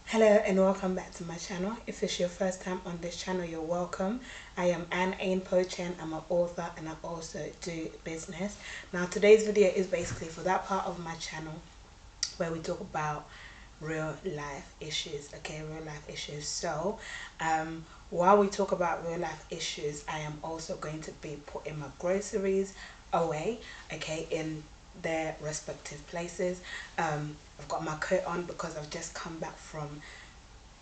Hello and welcome back to my channel. If it's your first time on this channel, you're welcome. I am A.H.P. I'm an author and I also do business. Now today's video is basically for that part of my channel where we talk about real life issues. Okay, real life issues. So while we talk about real life issues, I am also going to be putting my groceries away, okay, in their respective places. I've got my coat on because I've just come back from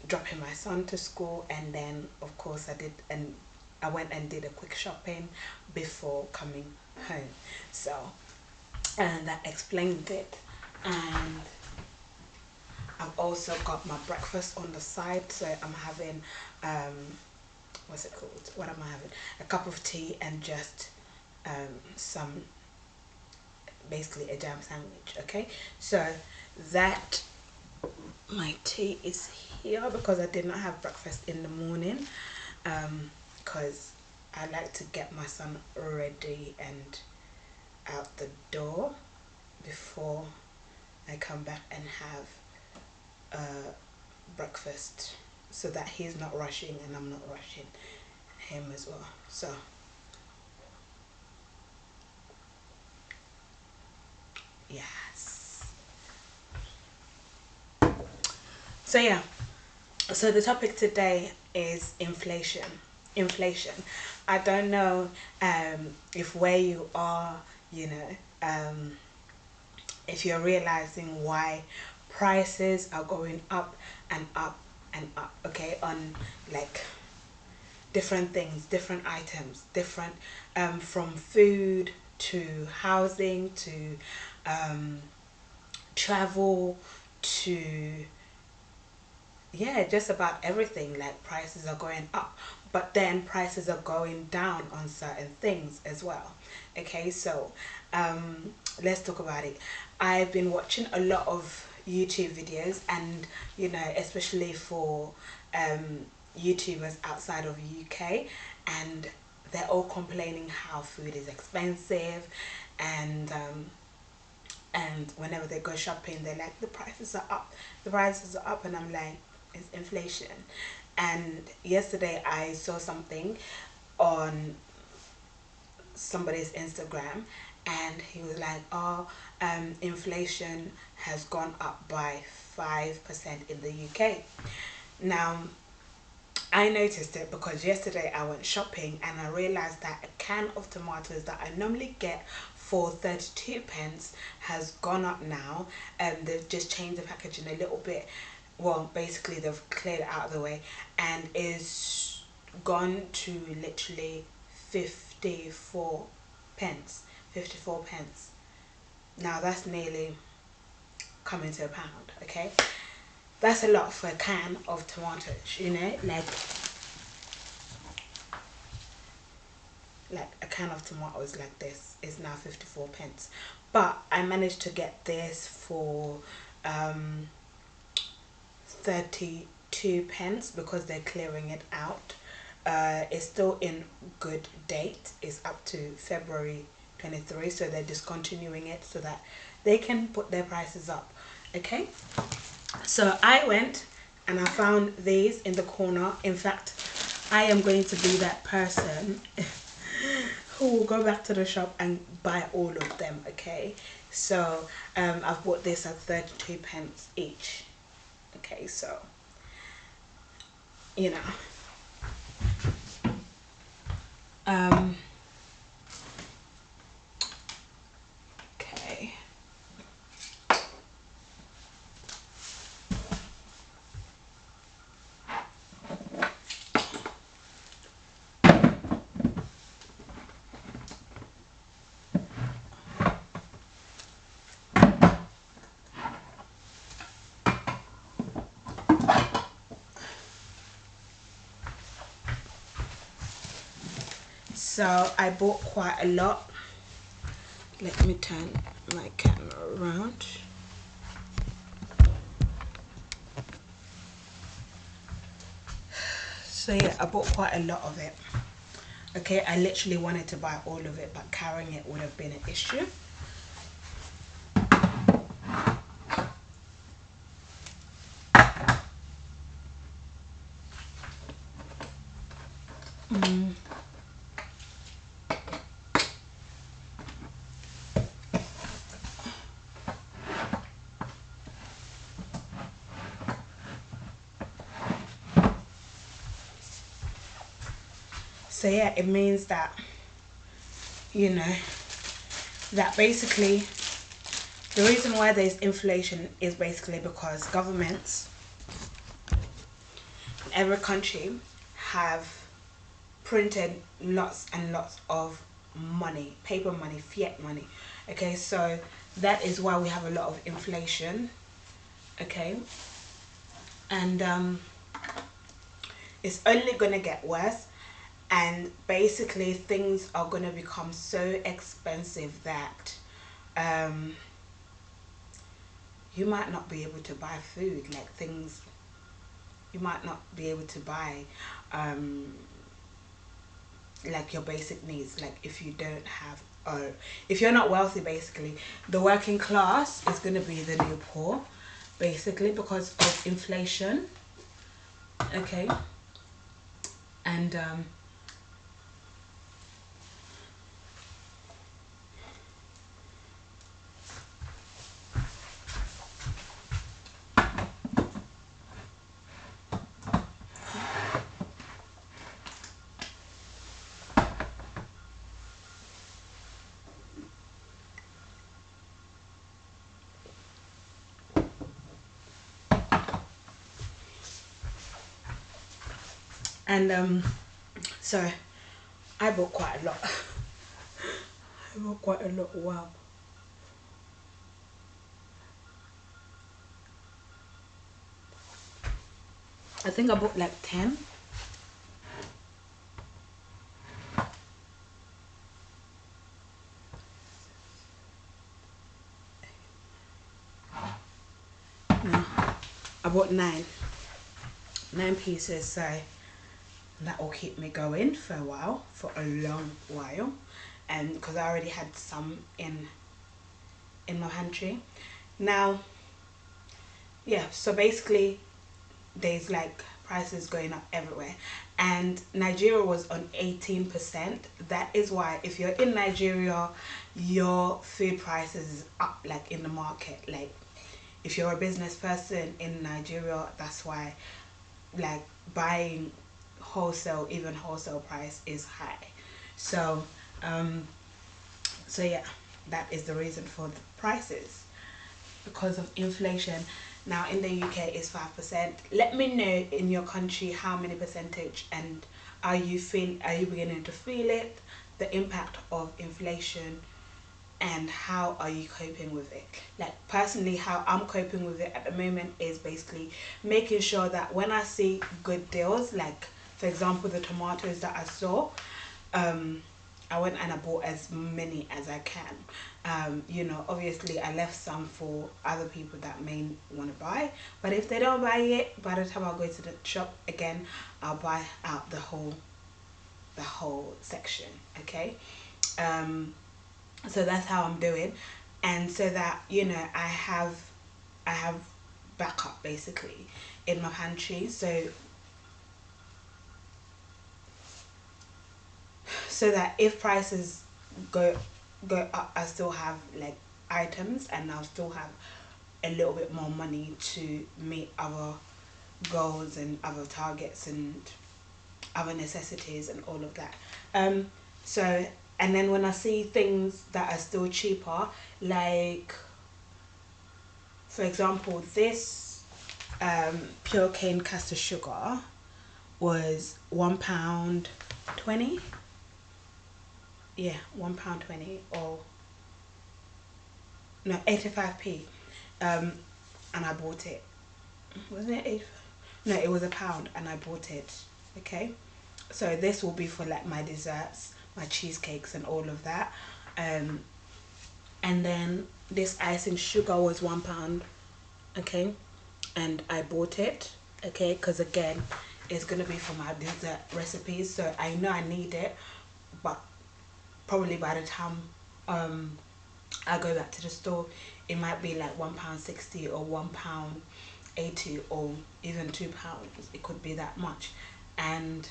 dropping my son to school, and then of course I went and did a quick shopping before coming home. So and that explained it. And I've also got my breakfast on the side, so I'm having what's it called, what am I having, a cup of tea and just some, basically a jam sandwich. Okay, so that my tea is here because I did not have breakfast in the morning, because I like to get my son ready and out the door before I come back and have breakfast, so that he's not rushing and I'm not rushing him as well. So yes, so yeah, so the topic today is inflation. I don't know if where you are, you know, if you're realizing why prices are going up and up and up, okay, on like different things, different items, different from food to housing to travel to, yeah, just about everything. Like prices are going up, but then prices are going down on certain things as well. Okay, so let's talk about it. I've been watching a lot of YouTube videos, and you know, especially for YouTubers outside of UK, and they're all complaining how food is expensive, and whenever they go shopping, they're like, the prices are up, the prices are up, and I'm like, it's inflation. And yesterday I saw something on somebody's Instagram, and he was like, oh, inflation has gone up by 5% in the UK. Now I noticed it because yesterday I went shopping and I realized that a can of tomatoes that I normally get for 32 pence has gone up now. They've just changed the packaging a little bit. Well, basically they've cleared it out of the way, and is gone to literally 54 pence. 54 pence. Now that's nearly coming to a pound, okay? That's a lot for a can of tomatoes, you know, like a can of tomatoes like this is now 54 pence. But I managed to get this for 32 pence because they're clearing it out. It's still in good date. It's up to February 23, so they're discontinuing it so that they can put their prices up. Okay, so I went and I found these in the corner. In fact, I am going to be that person who will go back to the shop and buy all of them. Okay, so I've bought this at 32 pence each. Okay, so you know, okay. So I bought quite a lot. Let me turn my camera around. So yeah, I bought quite a lot of it. Okay, I literally wanted to buy all of it, but carrying it would have been an issue. So yeah, it means that, you know, that basically the reason why there's inflation is basically because governments in every country have printed lots and lots of money, paper money, fiat money. Okay, so that is why we have a lot of inflation. Okay, and it's only gonna get worse, and basically things are gonna become so expensive that you might not be able to buy food, like things you might not be able to buy like your basic needs, like if you don't have, or if you're not wealthy, basically the working class is going to be the new poor, basically, because of inflation. Okay, and so I bought quite a lot. I bought quite a lot. Wow. I think I bought like 10. No, I bought 9 pieces, so that will keep me going for a while, for a long while, and because I already had some in my pantry. Now, yeah, so basically there's like prices going up everywhere, and Nigeria was on 18%. That is why if you're in Nigeria, your food prices is up, like in the market. Like if you're a business person in Nigeria, that's why, like, buying wholesale, even wholesale price is high. So so yeah, that is the reason for the prices, because of inflation. Now in the UK it's 5%. Let me know in your country how many percentage, and are you beginning to feel it, the impact of inflation, and how are you coping with it? Like personally, how I'm coping with it at the moment is basically making sure that when I see good deals, like for example the tomatoes that I saw, I went and I bought as many as I can. You know, obviously I left some for other people that may want to buy, but if they don't buy it, by the time I go to the shop again, I'll buy out the whole section. Okay, so that's how I'm doing, and so that, you know, I have backup basically in my pantry, so that if prices go go up, I still have like items, and I'll still have a little bit more money to meet other goals and other targets and other necessities and all of that. So, and then when I see things that are still cheaper, like for example this pure cane castor sugar was £1.20. Yeah, £1.20, or no, 85p. And I bought it. Wasn't it 85? No, it was a pound, and I bought it. Okay, so this will be for like my desserts, my cheesecakes, and all of that. And then this icing sugar was £1. Okay, and I bought it. Okay, because again, it's gonna be for my dessert recipes, so I know I need it, but probably by the time I go back to the store, it might be like £1.60 or £1.80 or even £2. It could be that much, and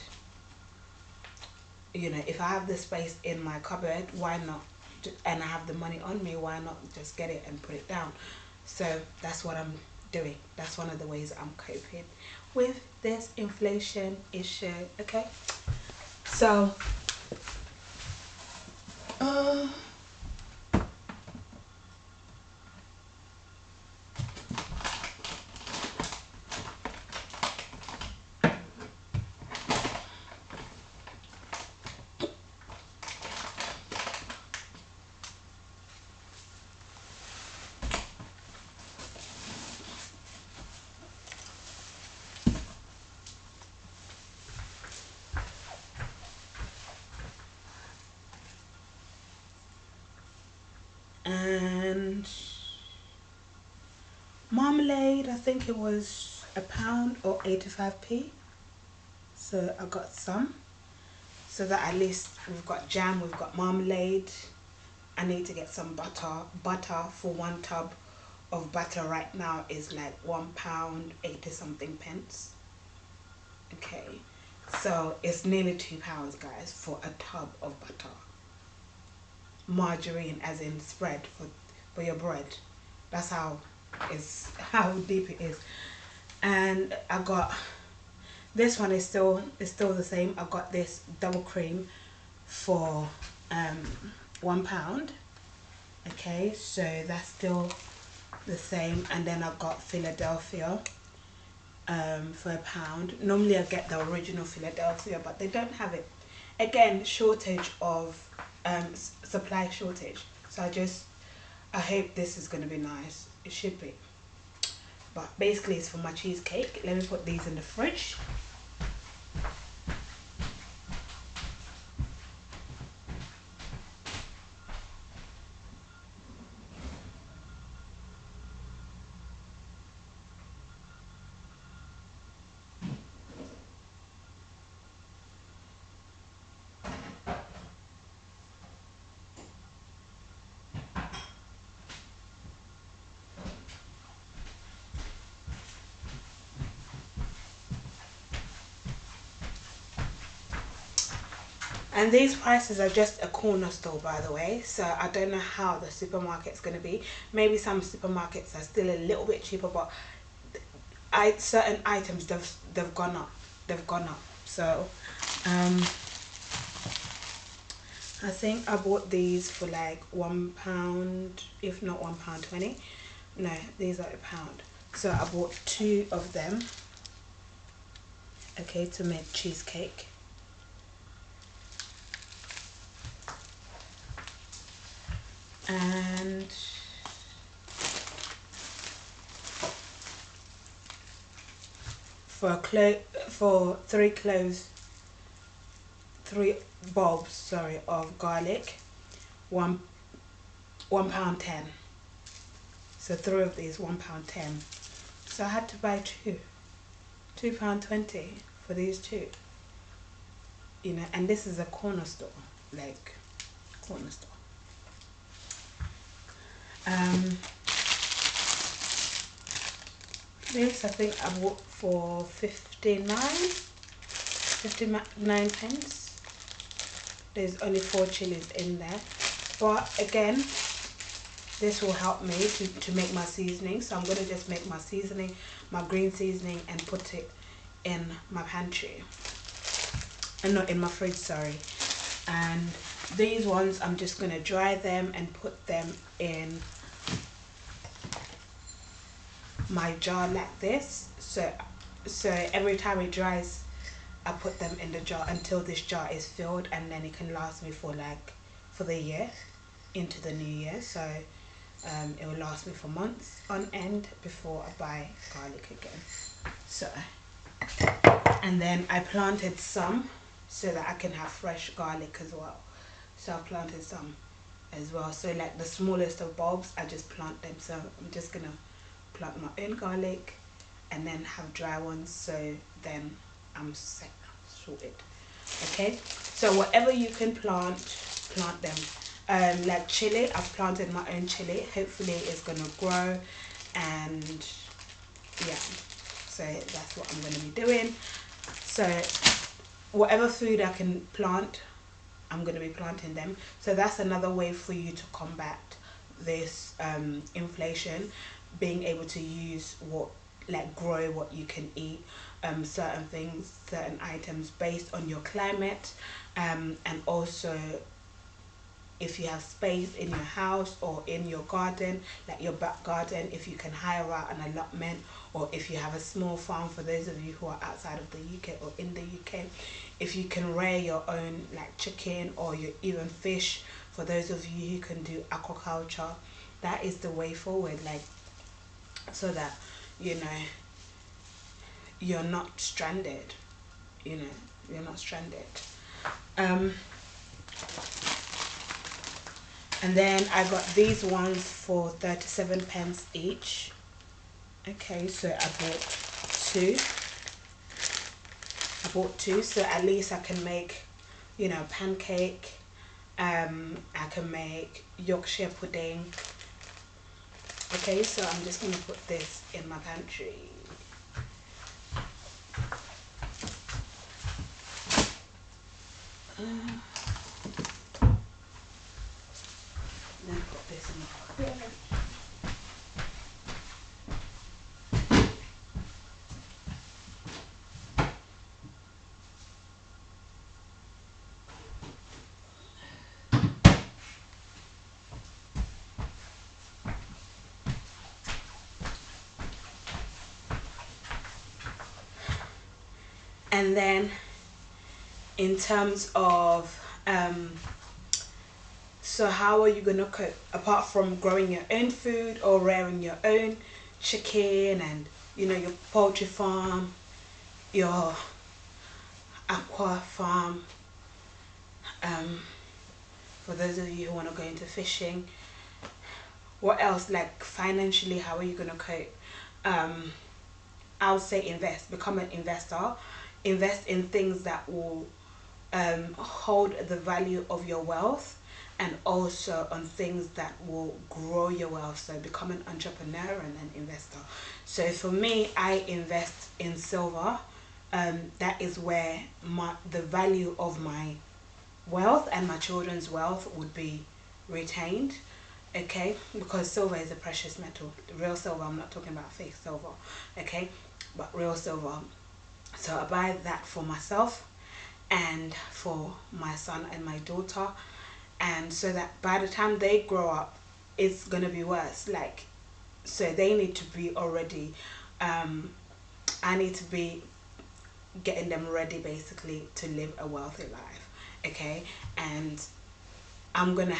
you know, if I have the space in my cupboard, why not? And I have the money on me, why not just get it and put it down? So that's what I'm doing. That's one of the ways I'm coping with this inflation issue. Okay, so uh, and marmalade, I think it was £1 or 85p. So I got some, so that at least we've got jam, we've got marmalade. I need to get some butter. Butter for 1 tub of butter right now is like £1 80 something pence. Okay, so it's nearly £2, guys, for a tub of butter. Margarine, as in spread for your bread. That's how deep it is. And I got this one is still the same. I got this double cream for £1. Okay, so that's still the same. And then I got Philadelphia for £1. Normally I get the original Philadelphia, but they don't have it. Again, shortage of supply shortage. So I hope this is going to be nice. It should be. But basically it's for my cheesecake. Let me put these in the fridge. And these prices are just a corner store, by the way, so I don't know how the supermarket's going to be. Maybe some supermarkets are still a little bit cheaper, but certain items they've gone up. They've gone up. So I think I bought these for like £1, if not £1.20. No, these are £1. So I bought 2 of them. Okay, to make cheesecake. And for 3 bulbs, sorry, of garlic, £1.10. So 3 of these, £1.10. So I had to buy 2, £2.20 for these 2. You know, and this is a corner store, like corner store. This I think I bought for 59 pence. There's only 4 chilies in there, but again, this will help me to make my seasoning. So I'm going to just make my seasoning, my green seasoning, and put it in my pantry, and not in my fridge, sorry. And these ones I'm just going to dry them and put them in my jar like this. So every time it dries, I put them in the jar until this jar is filled, and then it can last me for the year, into the new year. So it will last me for months on end before I buy garlic again. So, and then I planted some so that I can have fresh garlic as well. So I planted some as well. So like the smallest of bulbs, I just plant them. So I'm just gonna plant my own garlic and then have dry ones, so then I'm sorted. Okay, so whatever you can plant them. Like chili, I've planted my own chili. Hopefully it's gonna grow, and yeah, so that's what I'm gonna be doing. So whatever food I can plant, I'm going to be planting them. So that's another way for you to combat this inflation, being able to use what, like grow what you can eat, certain things, certain items based on your climate, and also if you have space in your house or in your garden, like your back garden, if you can hire out an allotment, or if you have a small farm, for those of you who are outside of the UK or in the UK, if you can rear your own like chicken or even fish, for those of you who can do aquaculture, that is the way forward, like, so that, you know, you're not stranded, you know, you're not stranded. And then I got these ones for 37 pence each. Okay, so I bought two, so at least I can make, you know, pancake, I can make Yorkshire pudding. Okay, so I'm just gonna put this in my pantry. Then put this in my pocket. And then in terms of so how are you gonna cook apart from growing your own food or rearing your own chicken and, you know, your poultry farm, your aqua farm, for those of you who want to go into fishing, what else, like financially, how are you gonna cope? I would say invest, become an investor, invest in things that will hold the value of your wealth, and also on things that will grow your wealth. So become an entrepreneur and an investor. So for me, I invest in silver. That is where the value of my wealth and my children's wealth would be retained. Okay, because silver is a precious metal, real silver. I'm not talking about fake silver, okay, but real silver. So I buy that for myself and for my son and my daughter, and so that by the time they grow up, it's gonna be worse, like, so they need to be already, I need to be getting them ready basically to live a wealthy life. Okay, and I'm gonna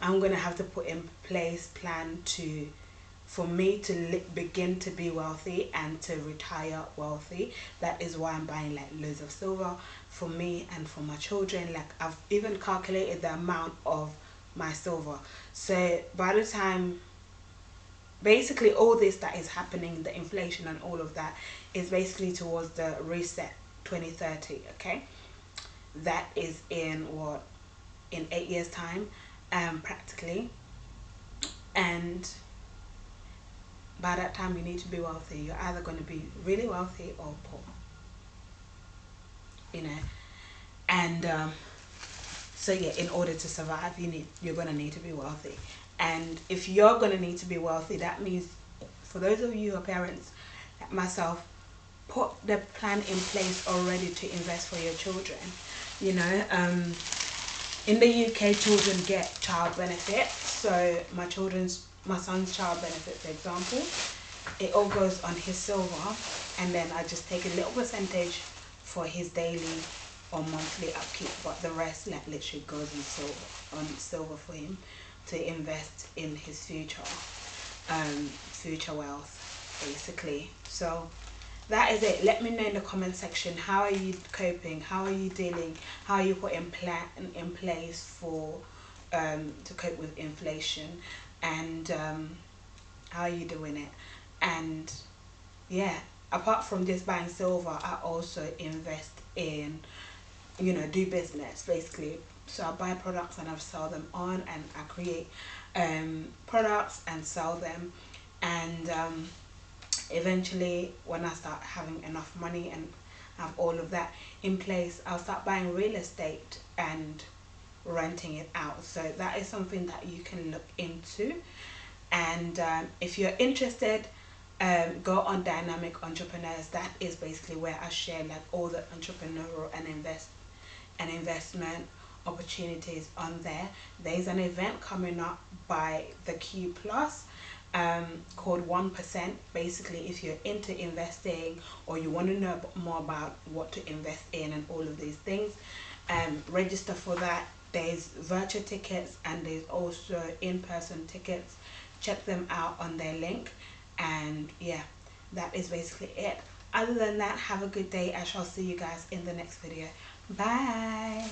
I'm gonna have to put in place plan to, for me to begin to be wealthy and to retire wealthy. That is why I'm buying like loads of silver for me and for my children. Like, I've even calculated the amount of my silver, so by the time basically all this that is happening, the inflation and all of that, is basically towards the reset 2030. Okay, that is in what, in 8 years time, practically. And by that time you need to be wealthy. You're either going to be really wealthy or poor, you know. And so yeah, in order to survive, you're going to need to be wealthy. And if you're going to need to be wealthy, that means, for those of you who are parents like myself, put the plan in place already to invest for your children. You know, in the UK, children get child benefit. So my son's child benefit, for example, it all goes on his silver, and then I just take a little percentage for his daily or monthly upkeep, but the rest like literally goes on silver for him to invest in his future wealth, basically. So that is it. Let me know in the comment section, how are you coping, how are you dealing, how are you putting plan in place for to cope with inflation, and how are you doing it? And yeah, apart from just buying silver, I also invest in, you know, do business basically. So I buy products and I sell them on, and I create products and sell them, and eventually when I start having enough money and have all of that in place, I'll start buying real estate and renting it out. So that is something that you can look into. And if you're interested, go on Dynamic Entrepreneurs. That is basically where I share like all the entrepreneurial and investment opportunities on there. There's an event coming up by the Q Plus, called 1%. Basically, if you're into investing or you want to know more about what to invest in and all of these things, register for that. There's virtual tickets and there's also in-person tickets. Check them out on their link. And yeah, that is basically it. Other than that, have a good day. I shall see you guys in the next video. Bye.